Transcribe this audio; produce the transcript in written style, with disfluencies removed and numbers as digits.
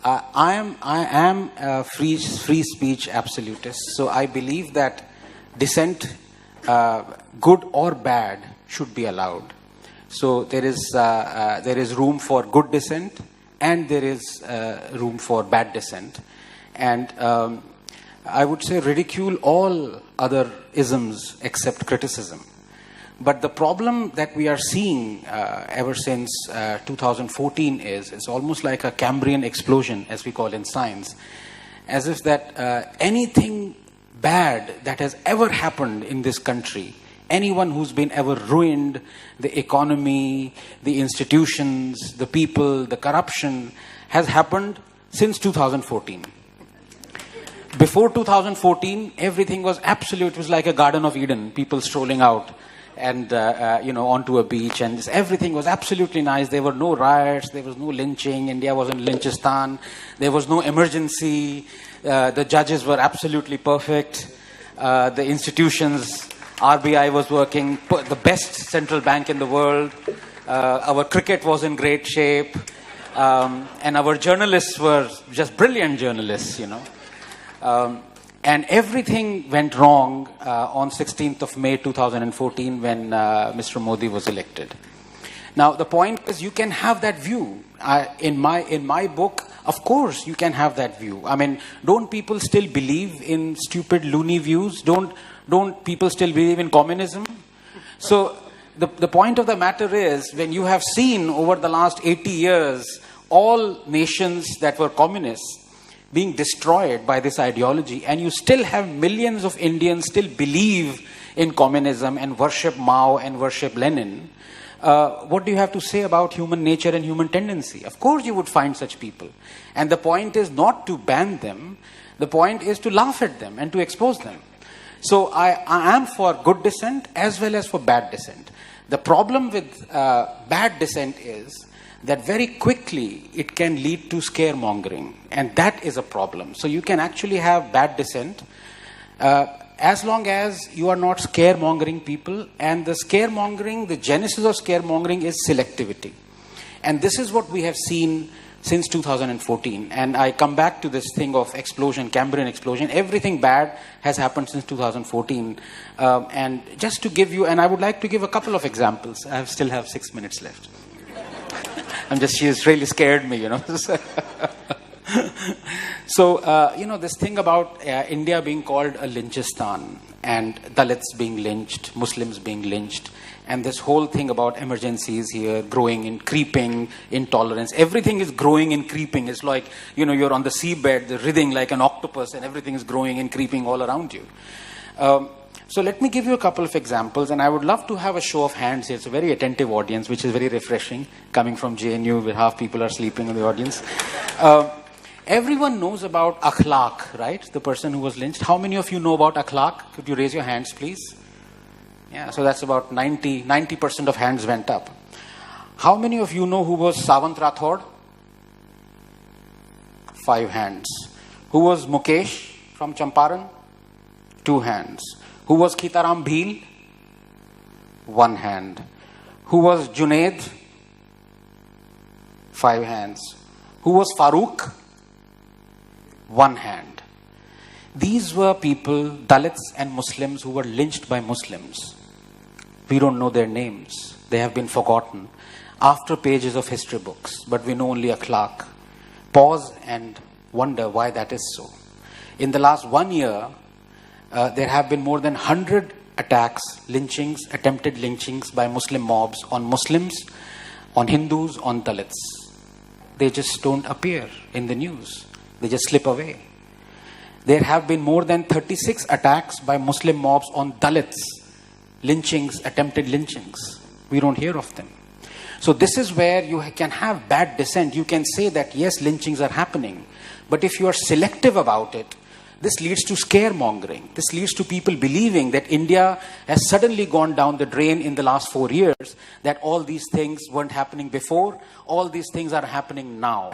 I am a free speech absolutist. So I believe that dissent, good or bad, should be allowed. So there is room for good dissent, and there is room for bad dissent. And I would say ridicule all other isms except criticism. But the problem that we are seeing ever since 2014 is it's almost like a Cambrian explosion, as we call in science, as if that anything bad that has ever happened in this country, anyone who's been ever ruined, the economy, the institutions, the people, the corruption, has happened since 2014. Before 2014, everything was absolute. It was like a Garden of Eden, people strolling out and onto a beach, and everything was absolutely nice. There were no riots, there was no lynching, India wasn't Lynchistan, there was no emergency, the judges were absolutely perfect, the institutions, RBI was working, the best central bank in the world, our cricket was in great shape, and our journalists were just brilliant journalists, and everything went wrong on 16th of May 2014 when Mr. Modi was elected. Now, the point is, you can have that view. In my book, of course, you can have that view. I mean, don't people still believe in stupid, loony views? Don't people still believe in communism? So, the point of the matter is, when you have seen over the last 80 years, all nations that were communists being destroyed by this ideology, and you still have millions of Indians still believe in communism and worship Mao and worship Lenin, what do you have to say about human nature and human tendency? Of course you would find such people. And the point is not to ban them, the point is to laugh at them and to expose them. So I am for good dissent as well as for bad dissent. The problem with bad dissent is that very quickly it can lead to scaremongering, and that is a problem. So you can actually have bad dissent as long as you are not scaremongering people, and the scaremongering, the genesis of scaremongering is selectivity. And this is what we have seen since 2014. And I come back to this thing of explosion, Cambrian explosion. Everything bad has happened since 2014. And just to give you, and I would like to give a couple of examples. I still have 6 minutes left. She has really scared me, So, this thing about India being called a Lynchistan, and Dalits being lynched, Muslims being lynched, and this whole thing about emergencies here, growing and creeping, intolerance, everything is growing and creeping. It's like, you're on the seabed, the writhing like an octopus, and everything is growing and creeping all around you. So let me give you a couple of examples, and I would love to have a show of hands here. It's a very attentive audience, which is very refreshing, coming from JNU, where half people are sleeping in the audience. Everyone knows about Akhlaq, right? The person who was lynched. How many of you know about Akhlaq? Could you raise your hands, please? Yeah, so that's about 90% of hands went up. How many of you know who was Savant Rathod? 5 hands. Who was Mukesh from Champaran? 2 hands. Who was Khitaram Bhil? 1 hand. Who was Junaid? 5 hands. Who was Farooq? 1 hand. These were people, Dalits and Muslims, who were lynched by Muslims. We don't know their names. They have been forgotten after pages of history books, but we know only Akhlaq. Pause and wonder why that is so. In the last 1 year, there have been more than 100 attacks, lynchings, attempted lynchings by Muslim mobs on Muslims, on Hindus, on Dalits. They just don't appear in the news. They just slip away. There have been more than 36 attacks by Muslim mobs on Dalits, lynchings, attempted lynchings. We don't hear of them. So this is where you can have bad dissent. You can say that yes, lynchings are happening, but if you are selective about it, this leads to scaremongering. This leads to people believing that India has suddenly gone down the drain in the last 4 years, that all these things weren't happening before, all these things are happening now.